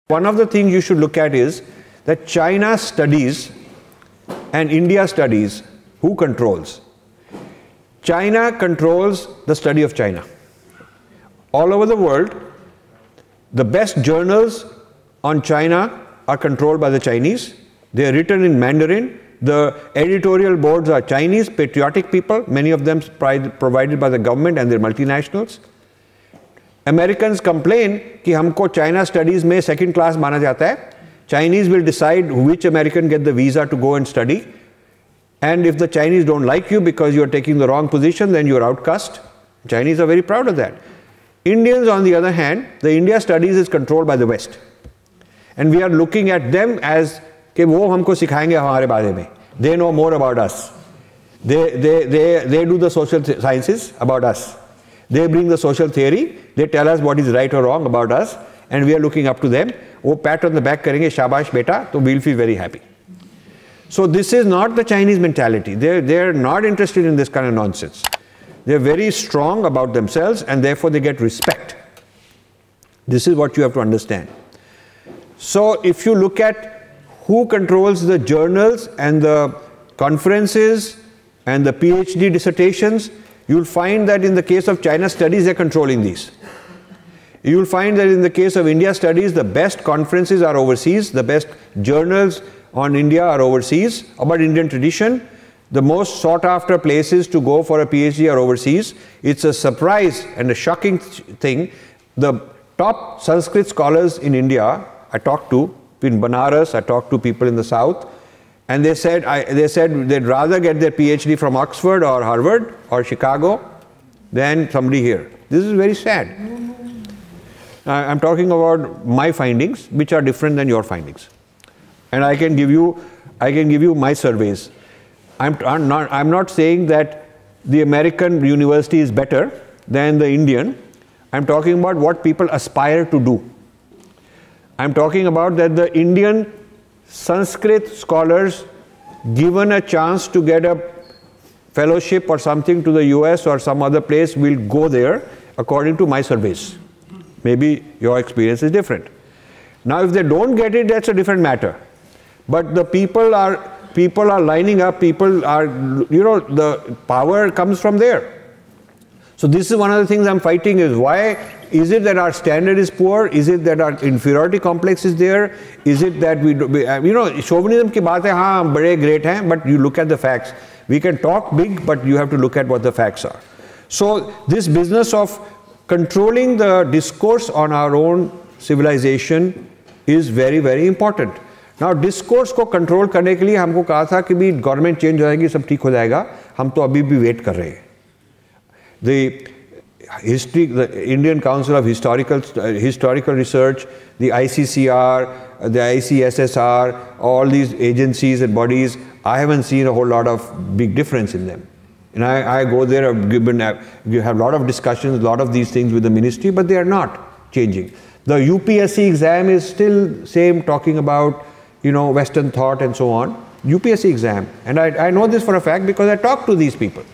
One of the things you should look at is that China studies and India studies. Who controls? China controls the study of China. All over the world, the best journals on China are controlled by the Chinese. They are written in Mandarin. The editorial boards are Chinese, patriotic people, many of them provided by the government and they're multinationals. Americans complain कि हमको China studies में second class माना जाता है. Chinese will decide which American get the visa to go and study. And if the Chinese don't like you because you are taking the wrong position, then you are outcast. Chinese are very proud of that. Indians, on the other hand, the India studies is controlled by the West. And we are looking at them as कि वो हमको सिखाएंगे हमारे बारे में. They know more about us. They do the social sciences about us. They bring the social theory. They tell us what is right or wrong about us, and we are looking up to them. वो pat on the back करेंगे, शाबाश बेटा, तो we'll feel very happy. So this is not the Chinese mentality. They're not interested in this kind of nonsense. They're very strong about themselves, and therefore they get respect. This is what you have to understand. So if you look at who controls the journals and the conferences and the PhD dissertations, you'll find that in the case of China studies, they're controlling these. You'll find that in the case of India studies, the best conferences are overseas, the best journals on India are overseas, about Indian tradition. The most sought after places to go for a PhD are overseas. It's a surprise and a shocking thing. The top Sanskrit scholars in India, I talked to, in Banaras, I talked to people in the south, and they said they'd rather get their PhD from Oxford or Harvard or Chicago than somebody here. This is very sad. I'm talking about my findings, which are different than your findings, and I can give you my surveys. I'm not saying that the American university is better than the Indian. I'm talking about what people aspire to do. I'm talking about that the Indian Sanskrit scholars, given a chance to get a fellowship or something to the US or some other place, will go there according to my surveys. Maybe your experience is different. Now if they don't get it, that's a different matter. But the people are lining up, the power comes from there. So this is one of the things I'm fighting is why is it that our standard is poor? Is it that our inferiority complex is there? Is it that chauvinism ki baat hai, haan, bade great hain, but you look at the facts. We can talk big, but you have to look at what the facts are. So this business of controlling the discourse on our own civilization is very, very important. Now discourse को control करने के लिए हमको कहा था कि भी government change हो जाएगी, सब ठीक हो जाएगा, हम तो अभी भी wait कर रहे हैं. The Indian Council of Historical Research, the ICCR, the ICSSR, all these agencies and bodies, I haven't seen a whole lot of big difference in them. And I go there, you have a lot of discussions, a lot of these things with the ministry, but they are not changing. The UPSC exam is still same, talking about Western thought and so on. UPSC exam, and I know this for a fact because I talk to these people.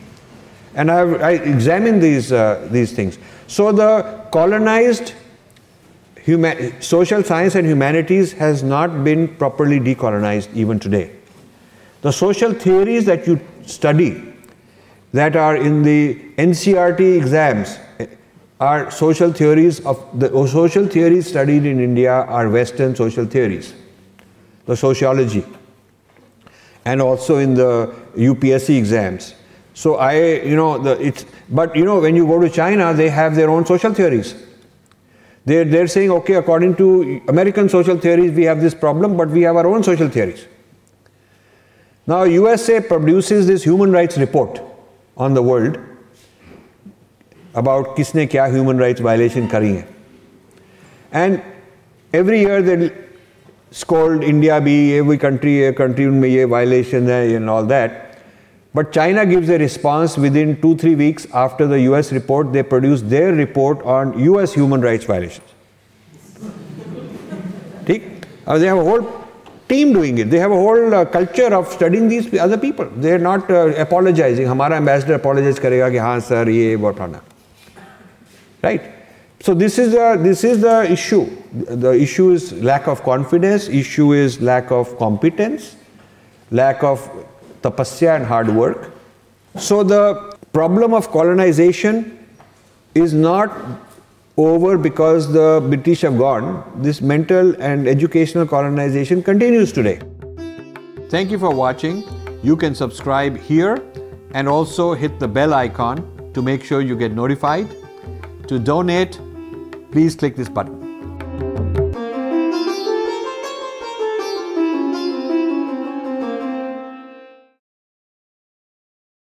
And I examine these things. So the colonized social science and humanities has not been properly decolonized even today. The social theories that you study that are in the NCERT exams are social theories social theories studied in India are Western social theories, the sociology, and also in the UPSC exams. So but when you go to China, they have their own social theories. They're saying, okay, according to American social theories, we have this problem, but we have our own social theories. Now, USA produces this human rights report on the world about kisne kya human rights violation kari hai. And every year they scold India bhi, every country mein ye violation hai and all that. But China gives a response within 2-3 weeks after the US report. They produce their report on US human rights violations. They have a whole team doing it. They have a whole culture of studying these other people. They are not apologizing. Hamara ambassador apologizes karega ki haan sir ye what hona. Right? So this is the issue. The issue is lack of confidence, issue is lack of competence, lack of tapasya and hard work. So the problem of colonization is not over because the British have gone. This mental and educational colonization continues today. Thank you for watching. You can subscribe here and also hit the bell icon to make sure you get notified. To donate, please click this button.